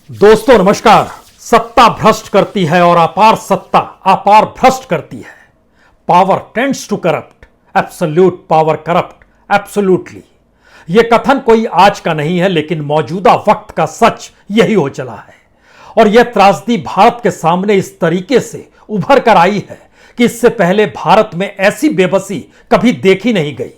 दोस्तों नमस्कार। सत्ता भ्रष्ट करती है और अपार सत्ता अपार भ्रष्ट करती है। Power tends to corrupt, absolute power corrupt absolutely. यह कथन कोई आज का नहीं है, लेकिन मौजूदा वक्त का सच यही हो चला है। और यह त्रासदी भारत के सामने इस तरीके से उभर कर आई है कि इससे पहले भारत में ऐसी बेबसी कभी देखी नहीं गई।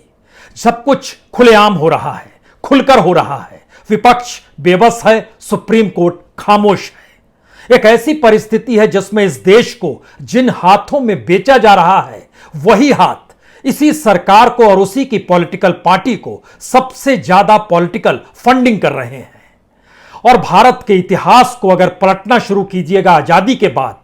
सब कुछ खुलेआम हो रहा है, खुलकर हो रहा है। विपक्ष बेबस है, सुप्रीम कोर्ट खामोश है। एक ऐसी परिस्थिति है जिसमें इस देश को जिन हाथों में बेचा जा रहा है, वही हाथ इसी सरकार को और उसी की पॉलिटिकल पार्टी को सबसे ज्यादा पॉलिटिकल फंडिंग कर रहे हैं। और भारत के इतिहास को अगर पलटना शुरू कीजिएगा आजादी के बाद,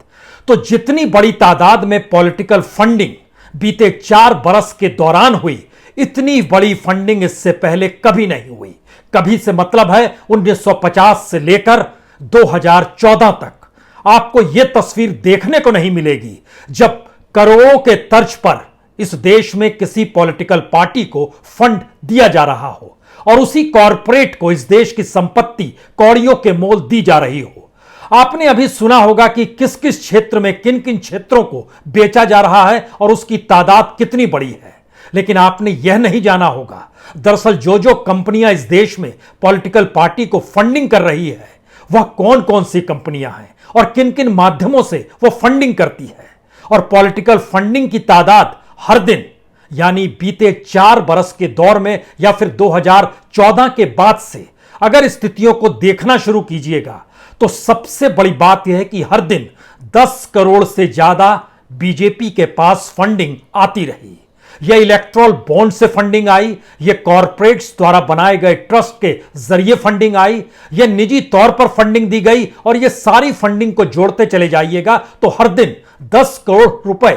तो जितनी बड़ी तादाद में पॉलिटिकल फंडिंग बीते 4 बरस के दौरान हुई, इतनी बड़ी फंडिंग इससे पहले कभी नहीं हुई। कभी से मतलब है 1950 से लेकर 2014 तक। आपको यह तस्वीर देखने को नहीं मिलेगी जब करोड़ों के तर्ज पर इस देश में किसी पॉलिटिकल पार्टी को फंड दिया जा रहा हो और उसी कॉरपोरेट को इस देश की संपत्ति कौड़ियों के मोल दी जा रही हो। आपने अभी सुना होगा कि किस किस क्षेत्र में किन किन क्षेत्रों को बेचा जा रहा है और उसकी तादाद कितनी बड़ी है। लेकिन आपने यह नहीं जाना होगा, दरअसल जो जो कंपनियां इस देश में पॉलिटिकल पार्टी को फंडिंग कर रही है, वह कौन कौन सी कंपनियां हैं और किन किन माध्यमों से वह फंडिंग करती है। और पॉलिटिकल फंडिंग की तादाद हर दिन, यानी बीते 4 बरस के दौर में या फिर 2014 के बाद से अगर स्थितियों को देखना शुरू कीजिएगा, तो सबसे बड़ी बात यह है कि हर दिन 10 करोड़ से ज्यादा बीजेपी के पास फंडिंग आती रही। यह इलेक्ट्रॉल बॉन्ड से फंडिंग आई, यह कॉरपोरेट्स द्वारा बनाए गए ट्रस्ट के जरिए फंडिंग आई, यह निजी तौर पर फंडिंग दी गई। और यह सारी फंडिंग को जोड़ते चले जाइएगा तो हर दिन 10 करोड़ रुपए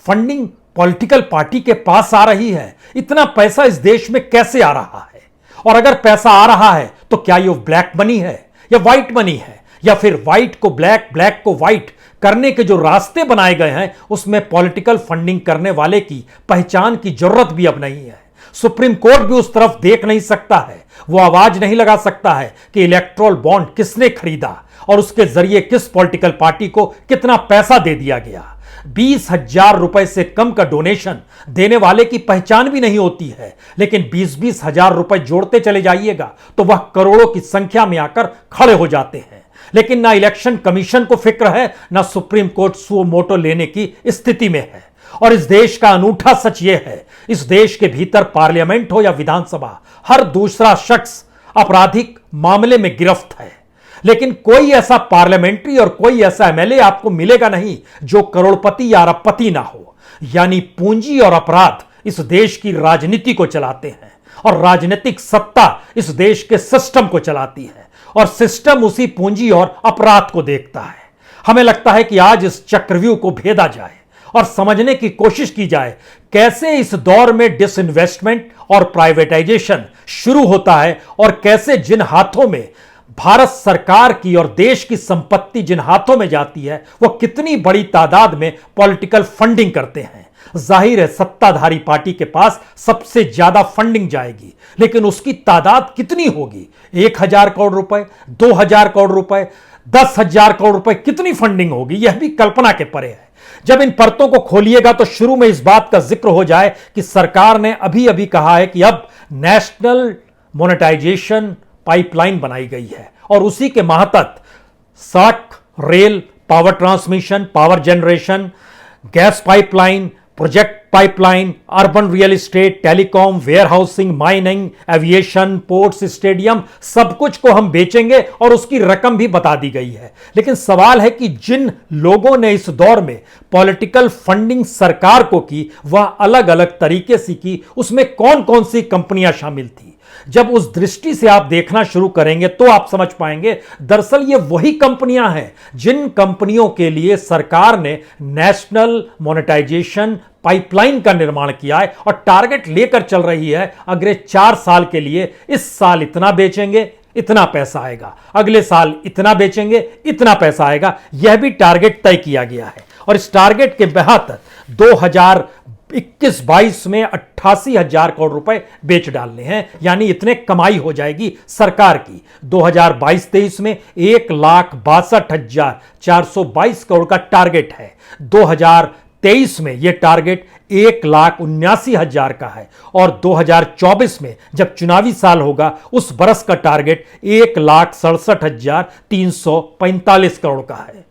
फंडिंग पॉलिटिकल पार्टी के पास आ रही है। इतना पैसा इस देश में कैसे आ रहा है? और अगर पैसा आ रहा है तो क्या यह ब्लैक मनी है या व्हाइट मनी है, या फिर व्हाइट को ब्लैक, ब्लैक को व्हाइट करने के जो रास्ते बनाए गए हैं, उसमें पॉलिटिकल फंडिंग करने वाले की पहचान की जरूरत भी अब नहीं है। सुप्रीम कोर्ट भी उस तरफ देख नहीं सकता है, वो आवाज नहीं लगा सकता है कि इलेक्ट्रॉल बॉन्ड किसने खरीदा और उसके जरिए किस पॉलिटिकल पार्टी को कितना पैसा दे दिया गया। 20,000 रुपए से कम का डोनेशन देने वाले की पहचान भी नहीं होती है, लेकिन 20-20 हजार रुपए जोड़ते चले जाइएगा तो वह करोड़ों की संख्या में आकर खड़े हो जाते हैं। लेकिन ना इलेक्शन कमीशन को फिक्र है, ना सुप्रीम कोर्ट सुओ मोटो लेने की स्थिति में है। और इस देश का अनूठा सच यह है, इस देश के भीतर पार्लियामेंट हो या विधानसभा, हर दूसरा शख्स आपराधिक मामले में गिरफ्त है। लेकिन कोई ऐसा पार्लियामेंट्री और कोई ऐसा एमएलए आपको मिलेगा नहीं जो करोड़पति या अरबपति ना हो। यानी पूंजी और अपराध इस देश की राजनीति को चलाते हैं और राजनीतिक सत्ता इस देश के सिस्टम को चलाती है और सिस्टम उसी पूंजी और अपराध को देखता है। हमें लगता है कि आज इस चक्रव्यूह को भेदा जाए और समझने की कोशिश की जाए कैसे इस दौर में डिसइन्वेस्टमेंट और प्राइवेटाइजेशन शुरू होता है और कैसे जिन हाथों में भारत सरकार की और देश की संपत्ति जिन हाथों में जाती है, वह कितनी बड़ी तादाद में पॉलिटिकल फंडिंग करते हैं। जाहिर है सत्ताधारी पार्टी के पास सबसे ज्यादा फंडिंग जाएगी, लेकिन उसकी तादाद कितनी होगी? 1,000 करोड़ रुपए, 2,000 करोड़ रुपए, 10,000 करोड़ रुपए, कितनी फंडिंग होगी? यह भी कल्पना के परे है। जब इन परतों को खोलिएगा तो शुरू में इस बात का जिक्र हो जाए कि सरकार ने अभी अभी कहा है कि अब नेशनल मोनेटाइजेशन पाइपलाइन बनाई गई है और उसी के मातहत सड़क, rail, power transmission, power generation, gas pipeline, project pipeline, urban real estate, telecom, warehousing, mining, aviation, ports, stadium, सब कुछ को हम बेचेंगे और उसकी रकम भी बता दी गई है। लेकिन सवाल है कि जिन लोगों ने इस दौर में पॉलिटिकल फंडिंग सरकार को की, वह अलग अलग तरीके से की, उसमें कौन कौन सी कंपनियां शामिल थी। जब उस दृष्टि से आप देखना शुरू करेंगे तो आप समझ पाएंगे दरअसल ये वही कंपनियां हैं जिन कंपनियों के लिए सरकार ने नेशनल मोनेटाइजेशन पाइपलाइन का निर्माण किया है और टारगेट लेकर चल रही है अगले 4 साल के लिए। इस साल इतना बेचेंगे, इतना पैसा आएगा, अगले साल इतना बेचेंगे, इतना पैसा आएगा। यह भी टारगेट तय किया गया है और इस टारगेट के तहत 21-22 में 88,000 करोड़ रुपए बेच डालने हैं, यानी इतने कमाई हो जाएगी सरकार की। 2022-23 में 1,62,422 करोड़ का टारगेट है। 2023 में यह टारगेट 1,79,000 का है और 2024 में जब चुनावी साल होगा उस बरस का टारगेट 1,67,345 करोड़ का है।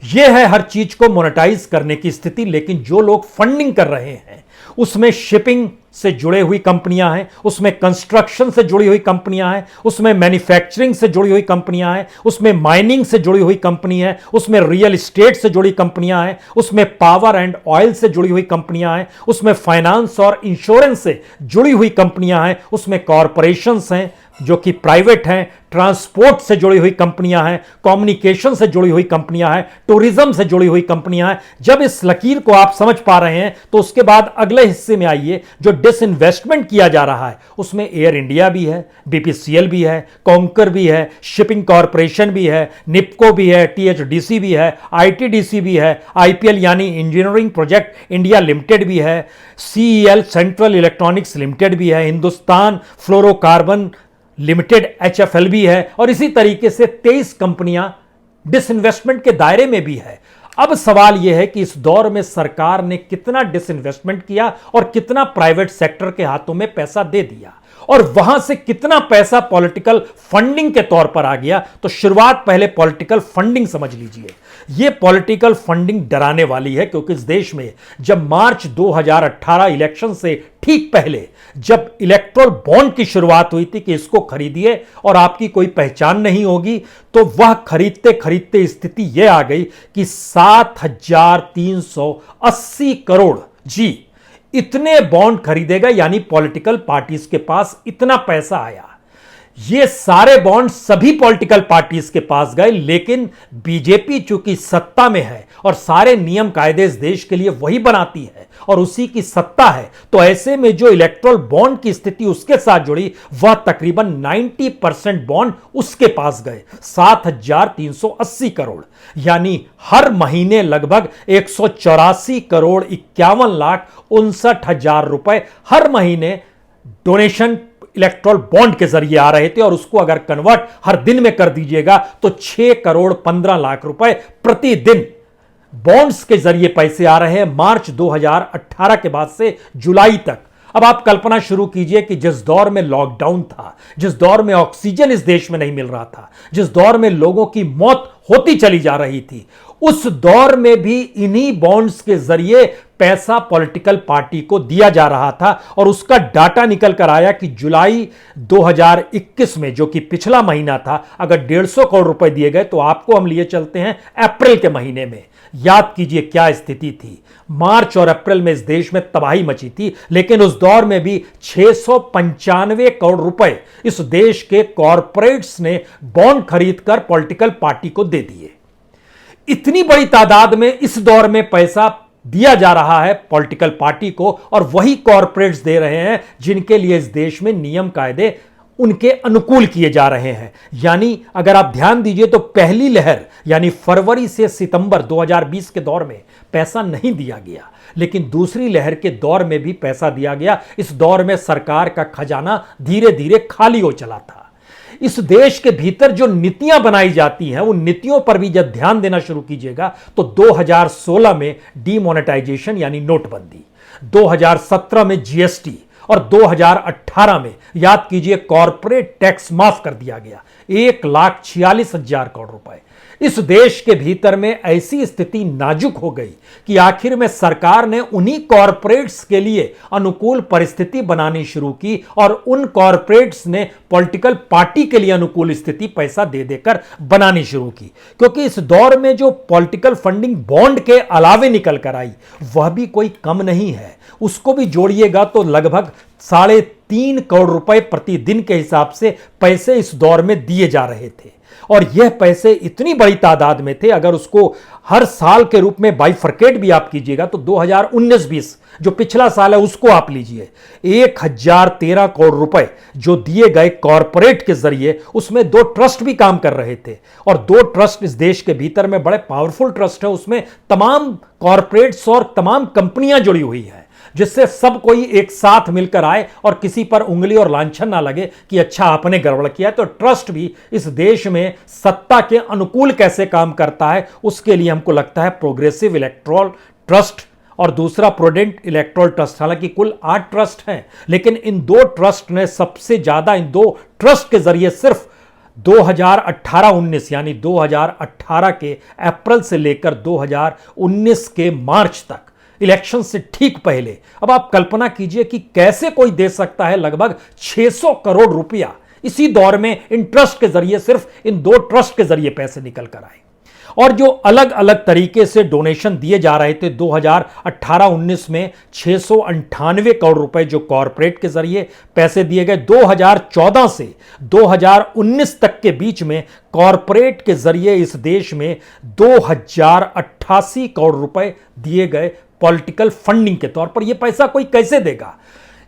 यह है हर चीज को मोनेटाइज करने की स्थिति। लेकिन जो लोग फंडिंग कर रहे हैं उसमें शिपिंग से जुड़े हुई कंपनियां हैं, उसमें कंस्ट्रक्शन से जुड़ी हुई कंपनियां हैं, उसमें मैन्युफैक्चरिंग से जुड़ी हुई कंपनियां हैं, उसमें माइनिंग से जुड़ी हुई कंपनी है, उसमें रियल एस्टेट से जुड़ी कंपनियां हैं, उसमें पावर एंड ऑयल से जुड़ी हुई कंपनियां हैं, उसमें फाइनेंस और इंश्योरेंस से जुड़ी हुई कंपनियां हैं, उसमें कॉरपोरेशंस हैं जो कि प्राइवेट हैं, ट्रांसपोर्ट से जुड़ी हुई कंपनियां हैं, कम्युनिकेशन से जुड़ी हुई कंपनियां हैं, टूरिज्म से जुड़ी हुई कंपनियां हैं। जब इस लकीर को आप समझ पा रहे हैं तो उसके बाद अगले हिस्से में आइए। जो डिसइन्वेस्टमेंट किया जा रहा है उसमें एयर इंडिया भी है, बीपीसीएल भी है, कॉन्कर भी है, शिपिंग कॉरपोरेशन भी है, निप्को भी है, टीएचडीसी भी है, आईटीडीसी भी है, आईपीएल यानी इंजीनियरिंग प्रोजेक्ट इंडिया लिमिटेड भी है, सीईएल सेंट्रल इलेक्ट्रॉनिक्स लिमिटेड भी है, हिंदुस्तान फ्लोरोकार्बन लिमिटेड एचएफएल भी है और इसी तरीके से 23 कंपनियां डिसइन्वेस्टमेंट के दायरे में भी है। अब सवाल यह है कि इस दौर में सरकार ने कितना डिसइन्वेस्टमेंट किया और कितना प्राइवेट सेक्टर के हाथों में पैसा दे दिया और वहां से कितना पैसा पॉलिटिकल फंडिंग के तौर पर आ गया। तो शुरुआत पहले पॉलिटिकल फंडिंग समझ लीजिए। यह पॉलिटिकल फंडिंग डराने वाली है क्योंकि इस देश में जब मार्च 2018 इलेक्शन से ठीक पहले जब इलेक्ट्रल बॉन्ड की शुरुआत हुई थी कि इसको खरीदिए और आपकी कोई पहचान नहीं होगी, तो वह खरीदते खरीदते स्थिति यह आ गई कि 7,380 करोड़ जी इतने बॉन्ड खरीदेगा, यानी पॉलिटिकल पार्टीज के पास इतना पैसा आया। ये सारे बॉन्ड सभी पॉलिटिकल पार्टीज के पास गए, लेकिन बीजेपी चूंकि सत्ता में है और सारे नियम कायदे इस देश के लिए वही बनाती है और उसी की सत्ता है, तो ऐसे में जो इलेक्ट्रल बॉन्ड की स्थिति उसके साथ जुड़ी वह तकरीबन 90% बॉन्ड उसके पास गए, 7,380 करोड़, यानी हर महीने लगभग 184 करोड़ 51,59,000 रुपए हर महीने डोनेशन इलेक्ट्रल बॉन्ड के जरिए आ रहे थे। और उसको अगर कन्वर्ट हर दिन में कर दीजिएगा तो 6 करोड़ 15 लाख रुपए प्रतिदिन बॉन्ड्स के जरिए पैसे आ रहे हैं मार्च 2018 के बाद से जुलाई तक। अब आप कल्पना शुरू कीजिए कि जिस दौर में लॉकडाउन था, जिस दौर में ऑक्सीजन इस देश में नहीं मिल रहा था, जिस दौर में लोगों की मौत होती चली जा रही थी, उस दौर में भी इन्हीं बॉन्ड्स के जरिए पैसा पॉलिटिकल पार्टी को दिया जा रहा था। और उसका डाटा निकल कर आया कि जुलाई 2021 में, जो कि पिछला महीना था, अगर 150 करोड़ रुपए दिए गए तो आपको हम लिए चलते हैं अप्रैल के महीने में। याद कीजिए क्या स्थिति थी। मार्च और अप्रैल में इस देश में तबाही मची थी, लेकिन उस दौर में भी 695 करोड़ रुपए इस देश के कॉरपोरेट्स ने बॉन्ड खरीदकर पॉलिटिकल पार्टी को दे दिए। इतनी बड़ी तादाद में इस दौर में पैसा दिया जा रहा है पॉलिटिकल पार्टी को और वही कॉरपोरेट्स दे रहे हैं जिनके लिए इस देश में नियम कायदे उनके अनुकूल किए जा रहे हैं। यानी अगर आप ध्यान दीजिए तो पहली लहर यानी फरवरी से सितंबर 2020 के दौर में पैसा नहीं दिया गया, लेकिन दूसरी लहर के दौर में भी पैसा दिया गया। इस दौर में सरकार का खजाना धीरे धीरे खाली हो चला था। इस देश के भीतर जो नीतियां बनाई जाती हैं उन नीतियों पर भी जब ध्यान देना शुरू कीजिएगा तो 2016 में डीमोनेटाइजेशन यानी नोटबंदी, 2017 में जीएसटी और 2018 में याद कीजिए कॉरपोरेट टैक्स माफ कर दिया गया 1,46,000 करोड़ रुपए। इस देश के भीतर में ऐसी स्थिति नाजुक हो गई कि आखिर में सरकार ने उन्हीं कॉरपोरेट्स के लिए अनुकूल परिस्थिति बनानी शुरू की और उन कॉरपोरेट्स ने पॉलिटिकल पार्टी के लिए अनुकूल स्थिति पैसा दे देकर बनानी शुरू की। क्योंकि इस दौर में जो पॉलिटिकल फंडिंग बॉन्ड के अलावे निकल कर आई वह भी कोई कम नहीं है। उसको भी जोड़िएगा तो लगभग 3.5 करोड़ रुपए प्रतिदिन के हिसाब से पैसे इस दौर में दिए जा रहे थे। और यह पैसे इतनी बड़ी तादाद में थे, अगर उसको हर साल के रूप में बाइफरकेट भी आप कीजिएगा तो 2019-20 जो पिछला साल है उसको आप लीजिए, 1,013 करोड़ रुपए जो दिए गए कॉरपोरेट के जरिए, उसमें 2 ट्रस्ट भी काम कर रहे थे। और 2 ट्रस्ट इस देश के भीतर में बड़े पावरफुल ट्रस्ट है, उसमें तमाम कॉरपोरेट्स और तमाम कंपनियां जुड़ी हुई हैं जिससे सब कोई एक साथ मिलकर आए और किसी पर उंगली और लांछन ना लगे कि अच्छा आपने गड़बड़ किया। तो ट्रस्ट भी इस देश में सत्ता के अनुकूल कैसे काम करता है, उसके लिए हमको लगता है प्रोग्रेसिव इलेक्टोरल ट्रस्ट और दूसरा प्रूडेंट इलेक्टोरल ट्रस्ट। हालांकि कुल 8 ट्रस्ट हैं, लेकिन इन 2 ट्रस्ट ने सबसे ज्यादा, इन 2 ट्रस्ट के जरिए सिर्फ 2018-19 यानी 2018 के अप्रैल से लेकर 2019 के मार्च तक, इलेक्शन से ठीक पहले, अब आप कल्पना कीजिए कि कैसे कोई दे सकता है लगभग 600 करोड़ रुपया इसी दौर में इन ट्रस्ट के जरिए, सिर्फ इन 2 ट्रस्ट के जरिए पैसे निकल कर आए। और जो अलग अलग तरीके से डोनेशन दिए जा रहे थे 2018-19 में 698 करोड़ रुपए जो कॉरपोरेट के जरिए पैसे दिए गए। 2014 से 2019 तक के बीच में कॉरपोरेट के जरिए इस देश में 2088 करोड़ रुपए दिए गए पॉलिटिकल फंडिंग के तौर पर। यह पैसा कोई कैसे देगा?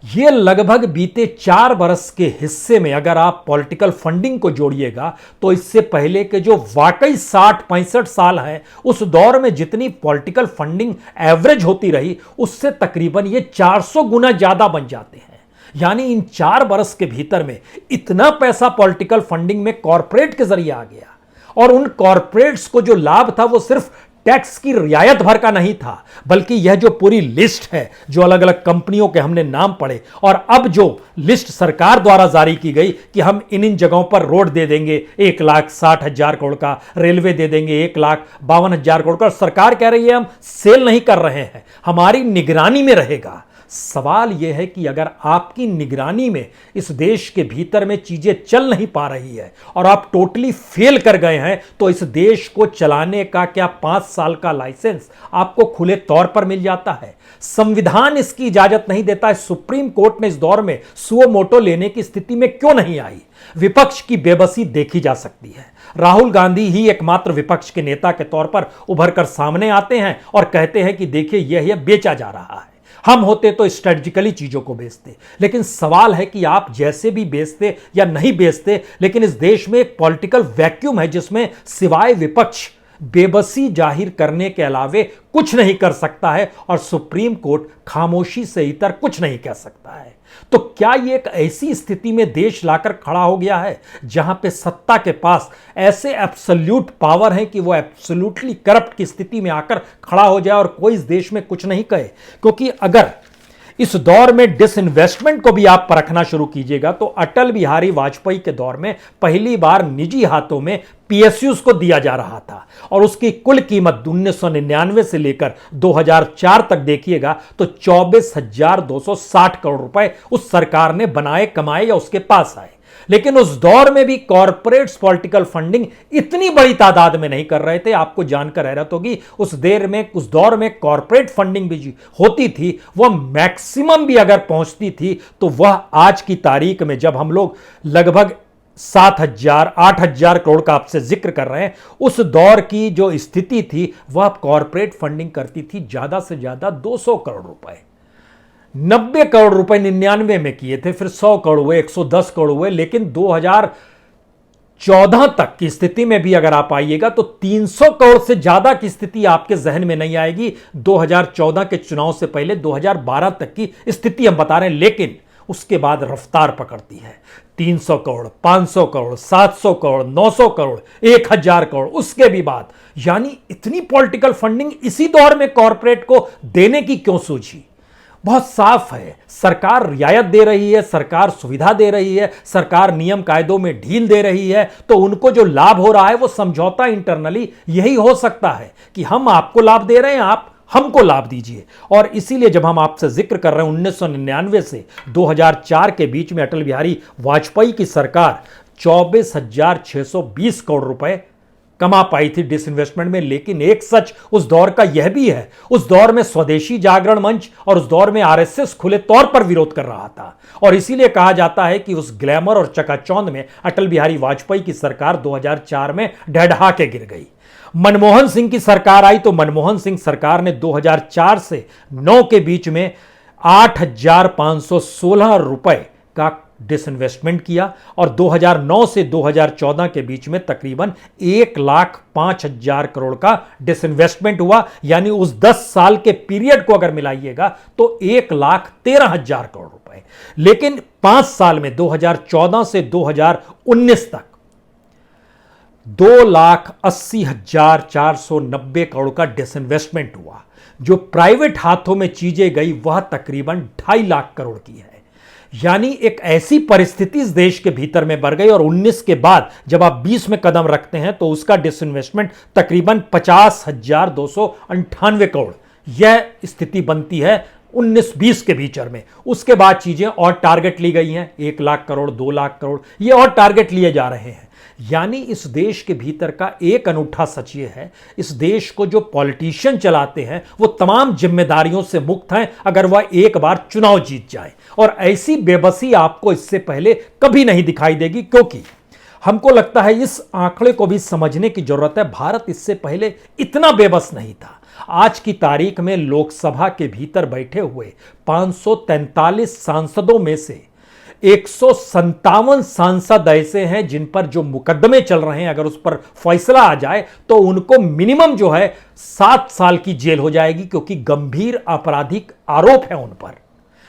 ये लगभग बीते 4 बरस के हिस्से में अगर आप पॉलिटिकल फंडिंग को जोड़िएगा तो इससे पहले के जो वाकई 60-65 साल हैं, उस दौर में जितनी पॉलिटिकल फंडिंग एवरेज होती रही उससे तकरीबन ये 400 गुना ज्यादा बन जाते हैं। यानी इन 4 बरस के भीतर में इतना पैसा पॉलिटिकल फंडिंग में कॉरपोरेट के जरिए आ गया। और उन कॉरपोरेट्स को जो लाभ था वो सिर्फ टैक्स की रियायत भर का नहीं था, बल्कि यह जो पूरी लिस्ट है, जो अलग अलग कंपनियों के हमने नाम पढ़े और अब जो लिस्ट सरकार द्वारा जारी की गई कि हम इन जगहों पर रोड दे देंगे 1,60,000 करोड़ का, रेलवे दे देंगे 1,52,000 करोड़ का, सरकार कह रही है हम सेल नहीं कर रहे हैं, हमारी निगरानी में रहेगा। सवाल यह है कि अगर आपकी निगरानी में इस देश के भीतर में चीजें चल नहीं पा रही है और आप टोटली फेल कर गए हैं, तो इस देश को चलाने का क्या 5 साल का लाइसेंस आपको खुले तौर पर मिल जाता है? संविधान इसकी इजाजत नहीं देता है। सुप्रीम कोर्ट ने इस दौर में सुओ मोटो लेने की स्थिति में क्यों नहीं आई? विपक्ष की बेबसी देखी जा सकती है। राहुल गांधी ही एकमात्र विपक्ष के नेता के तौर पर उभर कर सामने आते हैं और कहते हैं कि देखिए यह बेचा जा रहा है, हम होते तो स्ट्रेटजिकली चीजों को बेचते। लेकिन सवाल है कि आप जैसे भी बेचते या नहीं बेचते, लेकिन इस देश में एक पॉलिटिकल वैक्यूम है जिसमें सिवाय विपक्ष बेबसी जाहिर करने के अलावे कुछ नहीं कर सकता है और सुप्रीम कोर्ट खामोशी से इतर कुछ नहीं कह सकता है। तो क्या यह एक ऐसी स्थिति में देश लाकर खड़ा हो गया है जहां पे सत्ता के पास ऐसे एब्सोल्यूट पावर है कि वो एब्सोल्यूटली करप्ट की स्थिति में आकर खड़ा हो जाए और कोई इस देश में कुछ नहीं कहे? क्योंकि अगर इस दौर में डिसइन्वेस्टमेंट को भी आप परखना शुरू कीजिएगा तो अटल बिहारी वाजपेयी के दौर में पहली बार निजी हाथों में पीएसयूज को दिया जा रहा था और उसकी कुल कीमत 1999 से लेकर 2004 तक देखिएगा तो 24,260 करोड़ रुपए उस सरकार ने बनाए, कमाए या उसके पास आए। लेकिन उस दौर में भी कॉरपोरेट्स पॉलिटिकल फंडिंग इतनी बड़ी तादाद में नहीं कर रहे थे। आपको जानकर हैरत होगी उस दौर में कॉरपोरेट फंडिंग भी होती थी, वह मैक्सिमम भी अगर पहुंचती थी तो वह आज की तारीख में, जब हम लोग लगभग 7,000-8,000 करोड़ का आपसे जिक्र कर रहे हैं, उस दौर की जो स्थिति थी वह कॉरपोरेट फंडिंग करती थी ज्यादा से ज्यादा 200 करोड़ रुपए। 90 करोड़ रुपए 99 में किए थे, फिर 100 करोड़ हुए, 110 करोड़ हुए। लेकिन 2014 तक की स्थिति में भी अगर आप आइएगा तो 300 करोड़ से ज्यादा की स्थिति आपके जहन में नहीं आएगी। 2014 के चुनाव से पहले 2012 तक की स्थिति हम बता रहे हैं, लेकिन उसके बाद रफ्तार पकड़ती है। 300 करोड़, 500 करोड़, 700 करोड़, 900 करोड़, 1,000 करोड़, उसके भी बाद। यानी इतनी पॉलिटिकल फंडिंग इसी दौर में कॉरपोरेट को देने की क्यों सूझी? बहुत साफ है, सरकार रियायत दे रही है, सरकार सुविधा दे रही है, सरकार नियम कायदों में ढील दे रही है, तो उनको जो लाभ हो रहा है वो समझौता इंटरनली यही हो सकता है कि हम आपको लाभ दे रहे हैं, आप हमको लाभ दीजिए। और इसीलिए जब हम आपसे जिक्र कर रहे हैं 1999 से 2004 के बीच में अटल बिहारी वाजपेयी की सरकार 24,620 करोड़ रुपए कमा पाई थी डिसइन्वेस्टमेंट में। लेकिन एक सच उस दौर का यह भी है, उस दौर में स्वदेशी जागरण मंच और उस दौर में आरएसएस खुले तौर पर विरोध कर रहा था और इसीलिए कहा जाता है कि उस ग्लैमर और चकाचौंध में अटल बिहारी वाजपेयी की सरकार 2004 में ढहढहा के गिर गई। मनमोहन सिंह की सरकार आई तो मनमोहन सिंह सरकार ने 2004 से 9 के बीच में 8,516 रुपए का डिसइन्वेस्टमेंट किया और 2009 से 2014 के बीच में तकरीबन 1,05,000 करोड़ का डिसइन्वेस्टमेंट हुआ। यानी उस 10 साल के पीरियड को अगर मिलाइएगा तो 1,13,000 करोड़ रुपए। लेकिन 5 साल में 2014 से 2019 तक 2,80,490 करोड़ का डिसइन्वेस्टमेंट हुआ। जो प्राइवेट हाथों में चीजें गई वह तकरीबन 2.5 लाख करोड़ की है। यानी एक ऐसी परिस्थिति इस देश के भीतर में बढ़ गई और 19 के बाद जब आप 20 में कदम रखते हैं तो उसका डिसइन्वेस्टमेंट तकरीबन 50,298 करोड़। यह स्थिति बनती है 19-20 के भीतर में। उसके बाद चीजें और टारगेट ली गई हैं, 1 लाख करोड़, 2 लाख करोड़, ये और टारगेट लिए जा रहे हैं। यानी इस देश के भीतर का एक अनूठा सच ये है, इस देश को जो पॉलिटिशियन चलाते हैं वो तमाम जिम्मेदारियों से मुक्त हैं अगर वह एक बार चुनाव जीत जाए। और ऐसी बेबसी आपको इससे पहले कभी नहीं दिखाई देगी, क्योंकि हमको लगता है इस आंकड़े को भी समझने की जरूरत है। भारत इससे पहले इतना बेबस नहीं था। आज की तारीख में लोकसभा के भीतर बैठे हुए 543 सांसदों में से 157 सांसद ऐसे हैं जिन पर जो मुकदमे चल रहे हैं, अगर उस पर फैसला आ जाए तो उनको मिनिमम जो है 7 साल की जेल हो जाएगी, क्योंकि गंभीर आपराधिक आरोप है उन पर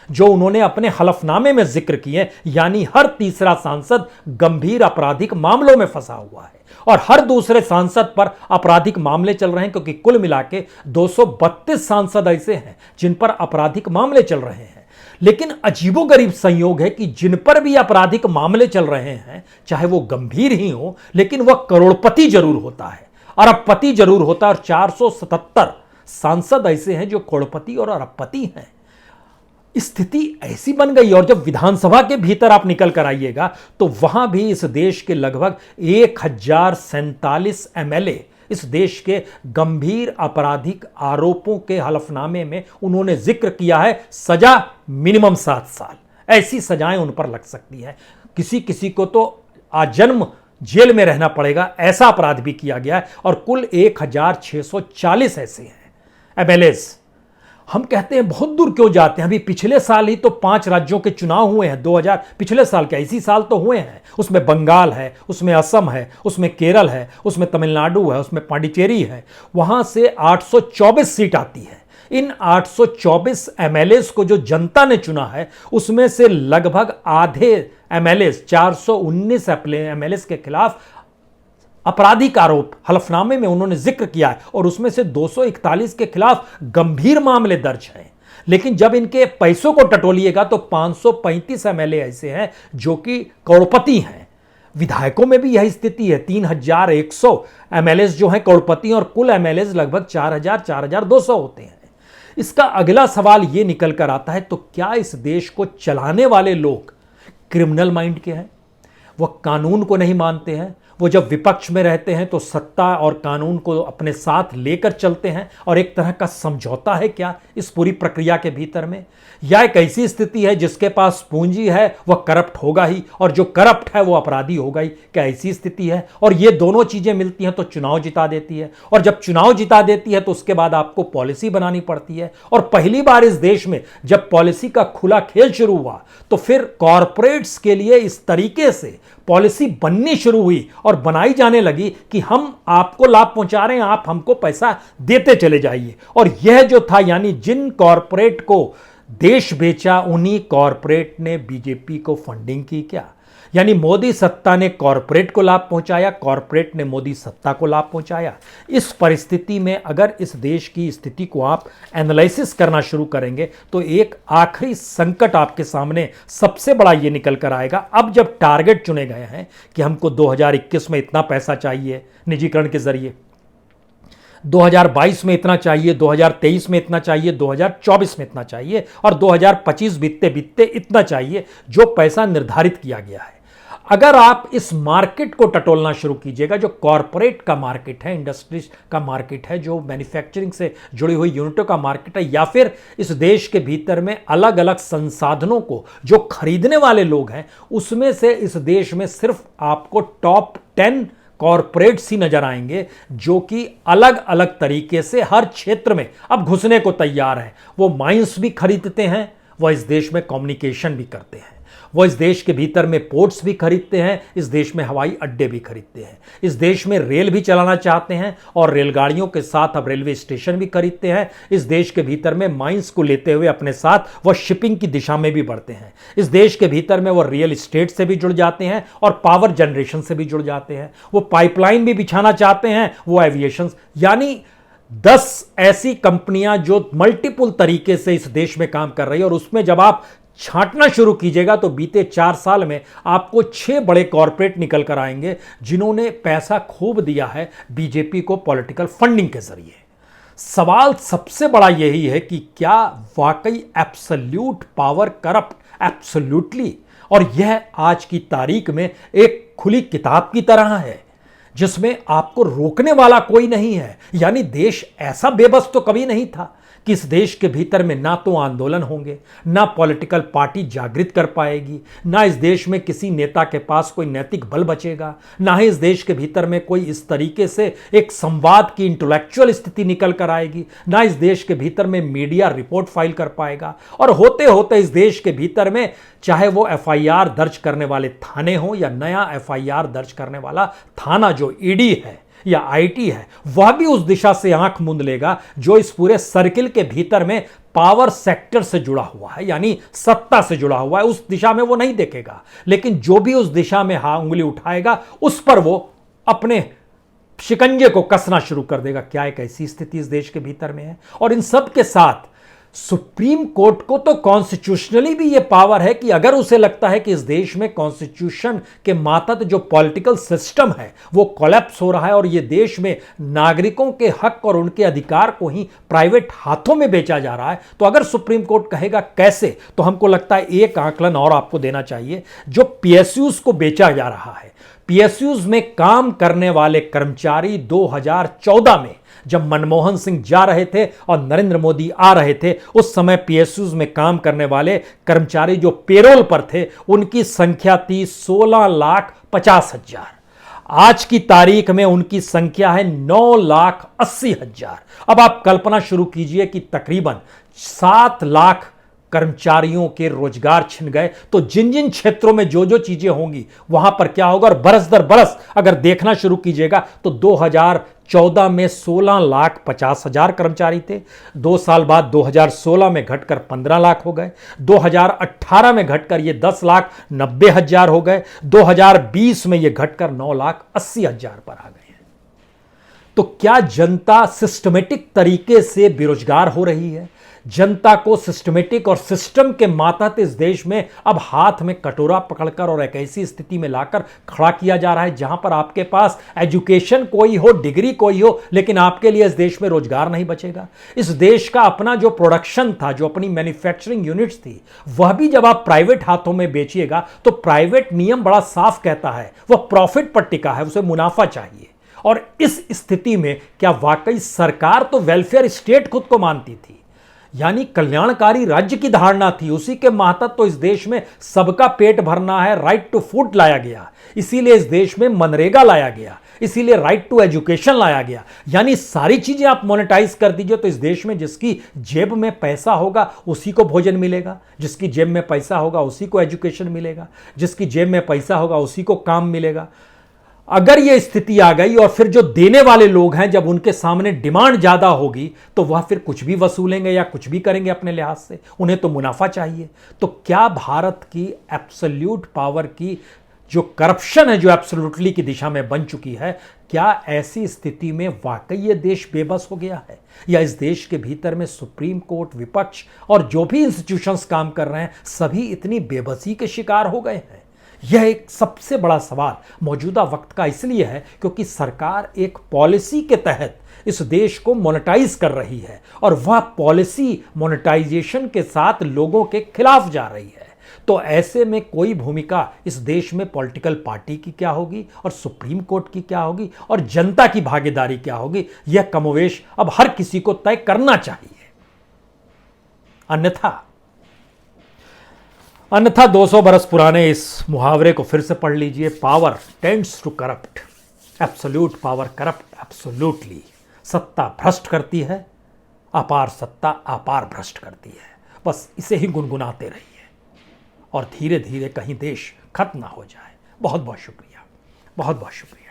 जो उन्होंने अपने हलफनामे में जिक्र किए। यानी हर तीसरा सांसद गंभीर आपराधिक मामलों में फंसा हुआ है और हर दूसरे सांसद पर आपराधिक मामले चल रहे हैं, क्योंकि कुल मिला के 232 सांसद ऐसे हैं जिन पर आपराधिक मामले चल रहे हैं। लेकिन अजीबोगरीब संयोग है कि जिन पर भी आपराधिक मामले चल रहे हैं, चाहे वो गंभीर ही हो, लेकिन वह करोड़पति जरूर होता है, अरबपति जरूर होता है। और 477 सांसद ऐसे हैं जो करोड़पति और अरबपति हैं। स्थिति ऐसी बन गई। और जब विधानसभा के भीतर आप निकल कर आइएगा तो वहां भी इस देश के लगभग 1,047 एमएलए इस देश के गंभीर आपराधिक आरोपों के हलफनामे में उन्होंने जिक्र किया है सजा मिनिमम 7 साल। ऐसी सजाएं उन पर लग सकती हैं। किसी किसी को तो आजन्म जेल में रहना पड़ेगा, ऐसा अपराध भी किया गया है। और कुल 1,640 ऐसे हैं एमएलएस। हम कहते हैं बहुत दूर क्यों जाते हैं, अभी पिछले साल ही तो 5 राज्यों के चुनाव हुए हैं। 2000 पिछले साल के इसी साल तो हुए हैं। उसमें बंगाल है, उसमें असम है, उसमें केरल है, उसमें तमिलनाडु है, उसमें पांडिचेरी है। वहां से 824 सीट आती है। इन 824 एमएलएस को जो जनता ने चुना है उसमें से लगभग आधे एमएलएस 419 एमएलएस के खिलाफ आपराधिक आरोप हलफनामे में उन्होंने जिक्र किया है और उसमें से 241 के खिलाफ गंभीर मामले दर्ज हैं। लेकिन जब इनके पैसों को टटोलिएगा तो 535 एमएलए ऐसे हैं जो कि करोड़पति हैं। विधायकों में भी यही स्थिति है। 3,100 एमएलएस जो हैं करोड़पति और कुल एमएलएस लगभग 4,200 होते हैं। इसका अगला सवाल यह निकल कर आता है, तो क्या इस देश को चलाने वाले लोग क्रिमिनल माइंड के हैं? वह कानून को नहीं मानते हैं। वो जब विपक्ष में रहते हैं तो सत्ता और कानून को अपने साथ लेकर चलते हैं और एक तरह का समझौता है क्या इस पूरी प्रक्रिया के भीतर में? या एक ऐसी स्थिति है जिसके पास पूंजी है वह करप्ट होगा ही और जो करप्ट है वो अपराधी होगा ही? क्या ऐसी स्थिति है? और ये दोनों चीजें मिलती हैं तो चुनाव जिता देती है। और जब चुनाव जिता देती है तो उसके बाद आपको पॉलिसी बनानी पड़ती है। और पहली बार इस देश में जब पॉलिसी का खुला खेल शुरू हुआ तो फिर कॉरपोरेट्स के लिए इस तरीके से पॉलिसी बननी शुरू हुई और बनाई जाने लगी कि हम आपको लाभ पहुंचा रहे हैं, आप हमको पैसा देते चले जाइए। और यह जो था, यानी जिन कॉरपोरेट को देश बेचा उन्हीं कॉरपोरेट ने बीजेपी को फंडिंग की क्या? यानी मोदी सत्ता ने कॉरपोरेट को लाभ पहुंचाया, कॉरपोरेट ने मोदी सत्ता को लाभ पहुंचाया। इस परिस्थिति में अगर इस देश की स्थिति को आप एनालिसिस करना शुरू करेंगे तो एक आखिरी संकट आपके सामने सबसे बड़ा ये निकल कर आएगा। अब जब टारगेट चुने गए हैं कि हमको 2021 में इतना पैसा चाहिए निजीकरण के जरिए, 2022 में इतना चाहिए, 2023 में इतना चाहिए, 2024 में इतना चाहिए और 2025 बीतते बीतते इतना चाहिए, जो पैसा निर्धारित किया गया है। अगर आप इस मार्केट को टटोलना शुरू कीजिएगा, जो कॉरपोरेट का मार्केट है, इंडस्ट्रीज का मार्केट है, जो मैन्युफैक्चरिंग से जुड़ी हुई यूनिटों का मार्केट है, या फिर इस देश के भीतर में अलग अलग संसाधनों को जो खरीदने वाले लोग हैं, उसमें से इस देश में सिर्फ आपको टॉप 10 कॉरपोरेट्स ही नजर आएंगे जो कि अलग अलग तरीके से हर क्षेत्र में अब घुसने को तैयार हैं। वो माइंस भी खरीदते हैं, वह इस देश में कम्युनिकेशन भी करते हैं, वो इस देश के भीतर में पोर्ट्स भी खरीदते हैं, इस देश में हवाई अड्डे भी खरीदते हैं, इस देश में रेल भी चलाना चाहते हैं और रेलगाड़ियों के साथ अब रेलवे स्टेशन भी खरीदते हैं। इस देश के भीतर में माइंस को लेते हुए अपने साथ वो शिपिंग की दिशा में भी बढ़ते हैं। इस देश के भीतर में वो रियल एस्टेट से भी जुड़ जाते हैं और पावर जनरेशन से भी जुड़ जाते हैं। वो पाइपलाइन भी बिछाना चाहते हैं, वो एविएशन, यानी 10 ऐसी कंपनियां जो मल्टीपल तरीके से इस देश में काम कर रही है। और उसमें जब आप छांटना शुरू कीजिएगा तो बीते 4 साल में आपको 6 बड़े कॉरपोरेट निकल कर आएंगे जिन्होंने पैसा खूब दिया है बीजेपी को पॉलिटिकल फंडिंग के जरिए। सवाल सबसे बड़ा यही है कि क्या वाकई एब्सोल्यूट पावर करप्ट? एब्सोल्यूटली। और यह आज की तारीख में एक खुली किताब की तरह है जिसमें आपको रोकने वाला कोई नहीं है। यानी देश ऐसा बेबस तो कभी नहीं था कि इस देश के भीतर में ना तो आंदोलन होंगे, ना पॉलिटिकल पार्टी जागृत कर पाएगी, ना इस देश में किसी नेता के पास कोई नैतिक बल बचेगा, ना ही इस देश के भीतर में कोई इस तरीके से एक संवाद की इंटेलेक्चुअल स्थिति निकल कर आएगी, ना इस देश के भीतर में मीडिया रिपोर्ट फाइल कर पाएगा। और होते होते इस देश के भीतर में चाहे वो एफआईआर दर्ज करने वाले थाने हो या नया एफआईआर दर्ज करने वाला थाना जो ईडी है या आईटी है, वह भी उस दिशा से आंख मूंद लेगा जो इस पूरे सर्किल के भीतर में पावर सेक्टर से जुड़ा हुआ है, यानी सत्ता से जुड़ा हुआ है। उस दिशा में वो नहीं देखेगा, लेकिन जो भी उस दिशा में उंगली उठाएगा उस पर वो अपने शिकंजे को कसना शुरू कर देगा। क्या एक ऐसी स्थिति इस देश के भीतर में है? और इन सब के साथ सुप्रीम कोर्ट को तो कॉन्स्टिट्यूशनली भी यह पावर है कि अगर उसे लगता है कि इस देश में कॉन्स्टिट्यूशन के मातहत जो पॉलिटिकल सिस्टम है वो कोलैप्स हो रहा है और यह देश में नागरिकों के हक और उनके अधिकार को ही प्राइवेट हाथों में बेचा जा रहा है, तो अगर सुप्रीम कोर्ट कहेगा कैसे, तो हमको लगता है एक आंकलन और आपको देना चाहिए। जो पीएसयूज को बेचा जा रहा है, पीएसयूज में काम करने वाले कर्मचारी 2014 में जब मनमोहन सिंह जा रहे थे और नरेंद्र मोदी आ रहे थे, उस समय पीएसयूज में काम करने वाले कर्मचारी जो पेरोल पर थे उनकी संख्या थी 16,50,000। आज की तारीख में उनकी संख्या है 9,80,000। अब आप कल्पना शुरू कीजिए कि तकरीबन 7 लाख कर्मचारियों के रोजगार छिन गए, तो जिन जिन क्षेत्रों में जो जो चीजें होंगी वहां पर क्या होगा। और बरस दर बरस अगर देखना शुरू कीजिएगा तो 2014 में 16,50,000 कर्मचारी थे, 2 साल बाद 2016 में घटकर 15 लाख हो गए, 2018 में घटकर ये 10,90,000 हो गए, 2020 में ये घटकर 9,80,000 पर आ गए। तो क्या जनता सिस्टमेटिक तरीके से बेरोजगार हो रही है? जनता को सिस्टमेटिक और सिस्टम के मातहत इस देश में अब हाथ में कटोरा पकड़कर और एक ऐसी स्थिति में लाकर खड़ा किया जा रहा है जहां पर आपके पास एजुकेशन कोई हो, डिग्री कोई हो, लेकिन आपके लिए इस देश में रोजगार नहीं बचेगा। इस देश का अपना जो प्रोडक्शन था, जो अपनी मैन्युफैक्चरिंग यूनिट्स थी, वह भी जब आप प्राइवेट हाथों में बेचिएगा तो प्राइवेट नियम बड़ा साफ कहता है वह प्रॉफिट पर टिका है, उसे मुनाफा चाहिए। और इस स्थिति में क्या वाकई सरकार तो वेलफेयर स्टेट खुद को मानती थी, यानी कल्याणकारी राज्य की धारणा थी, उसी के मातहत तो इस देश में सबका पेट भरना है, राइट टू फूड लाया गया, इसीलिए इस देश में मनरेगा लाया गया, इसीलिए राइट टू एजुकेशन लाया गया। यानी सारी चीजें आप मोनेटाइज कर दीजिए तो इस देश में जिसकी जेब में पैसा होगा उसी को भोजन मिलेगा, जिसकी जेब में पैसा होगा उसी को एजुकेशन मिलेगा, जिसकी जेब में पैसा होगा उसी को काम मिलेगा। अगर यह स्थिति आ गई और फिर जो देने वाले लोग हैं जब उनके सामने डिमांड ज्यादा होगी तो वह फिर कुछ भी वसूलेंगे या कुछ भी करेंगे अपने लिहाज से, उन्हें तो मुनाफा चाहिए। तो क्या भारत की एब्सोल्यूट पावर की जो करप्शन है, जो एब्सोल्युटली की दिशा में बन चुकी है, क्या ऐसी स्थिति में वाकई ये देश बेबस हो गया है, या इस देश के भीतर में सुप्रीम कोर्ट, विपक्ष और जो भी इंस्टीट्यूशंस काम कर रहे हैं सभी इतनी बेबसी के शिकार हो गए हैं? यह एक सबसे बड़ा सवाल मौजूदा वक्त का इसलिए है क्योंकि सरकार एक पॉलिसी के तहत इस देश को मोनेटाइज कर रही है और वह पॉलिसी मोनेटाइजेशन के साथ लोगों के खिलाफ जा रही है। तो ऐसे में कोई भूमिका इस देश में पॉलिटिकल पार्टी की क्या होगी और सुप्रीम कोर्ट की क्या होगी और जनता की भागीदारी क्या होगी, यह कमोवेश अब हर किसी को तय करना चाहिए। अन्यथा 200 बरस पुराने इस मुहावरे को फिर से पढ़ लीजिए, power tends to corrupt, absolute power corrupt absolutely. सत्ता भ्रष्ट करती है, अपार सत्ता अपार भ्रष्ट करती है। बस इसे ही गुनगुनाते रहिए। और धीरे धीरे कहीं देश खत्म ना हो जाए। बहुत बहुत शुक्रिया, बहुत बहुत शुक्रिया।